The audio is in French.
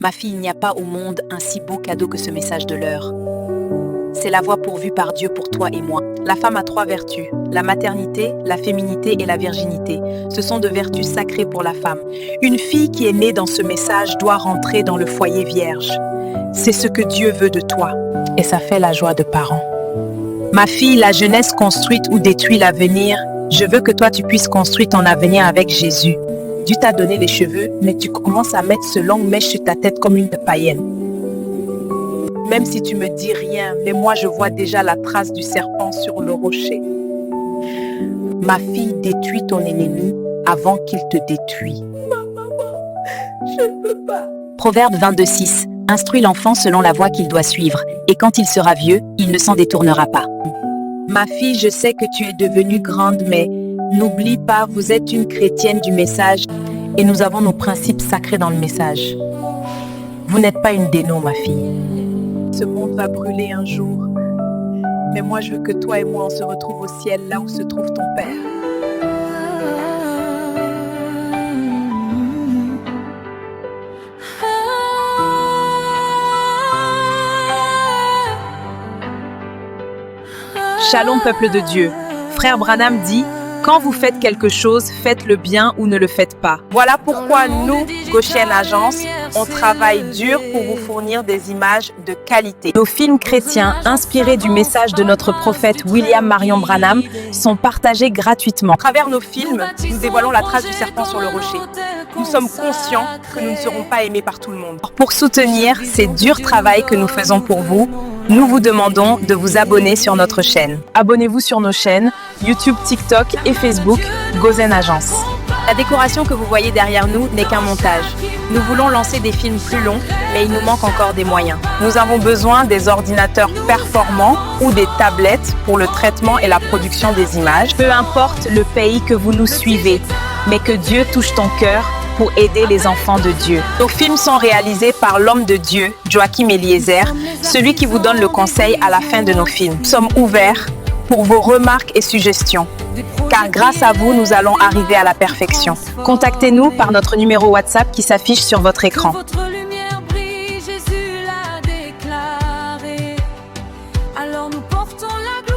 Ma fille, il n'y a pas au monde un si beau cadeau que ce message de l'heure. C'est la voie pourvue par Dieu pour toi et moi. La femme a 3 vertus, la maternité, la féminité et la virginité. Ce sont de vertus sacrées pour la femme. Une fille qui est née dans ce message doit rentrer dans le foyer vierge. C'est ce que Dieu veut de toi. Et ça fait la joie de parents. Ma fille, la jeunesse construite ou détruit l'avenir. Je veux que toi tu puisses construire ton avenir avec Jésus. Dieu t'a donné les cheveux, mais tu commences à mettre ce long mèche sur ta tête comme une païenne. Même si tu me dis rien, mais moi je vois déjà la trace du serpent sur le rocher. Ma fille, détruis ton ennemi avant qu'il te détruise. Je ne peux pas. Proverbe 22:6. Instruis l'enfant selon la voie qu'il doit suivre, et quand il sera vieux, il ne s'en détournera pas. Ma fille, je sais que tu es devenue grande, mais n'oublie pas, vous êtes une chrétienne du message, et nous avons nos principes sacrés dans le message. Vous n'êtes pas une déno, ma fille. Ce monde va brûler un jour, mais moi je veux que toi et moi on se retrouve au ciel, là où se trouve ton Père. Shalom peuple de Dieu. Frère Branham dit, quand vous faites quelque chose, faites-le bien ou ne le faites pas. Voilà pourquoi nous, Goshen Agence, on travaille dur pour vous fournir des images de qualité. Nos films chrétiens inspirés du message de notre prophète William Marion Branham sont partagés gratuitement. À travers nos films, nous dévoilons la trace du serpent sur le rocher. Nous sommes conscients que nous ne serons pas aimés par tout le monde. Pour soutenir ces durs travail que nous faisons pour vous, nous vous demandons de vous abonner sur notre chaîne. Abonnez-vous sur nos chaînes YouTube, TikTok et Facebook, Goshen Agence. La décoration que vous voyez derrière nous n'est qu'un montage. Nous voulons lancer des films plus longs, mais il nous manque encore des moyens. Nous avons besoin des ordinateurs performants ou des tablettes pour le traitement et la production des images. Peu importe le pays que vous nous suivez, mais que Dieu touche ton cœur pour aider les enfants de Dieu. Nos films sont réalisés par l'homme de Dieu, Joachim Eliezer, celui qui vous donne le conseil à la fin de nos films. Nous sommes ouverts pour vos remarques et suggestions, car grâce à vous, nous allons arriver à la perfection. Contactez-nous par notre numéro WhatsApp qui s'affiche sur votre écran. Votre lumière brille, Jésus l'a déclaré. Alors nous portons la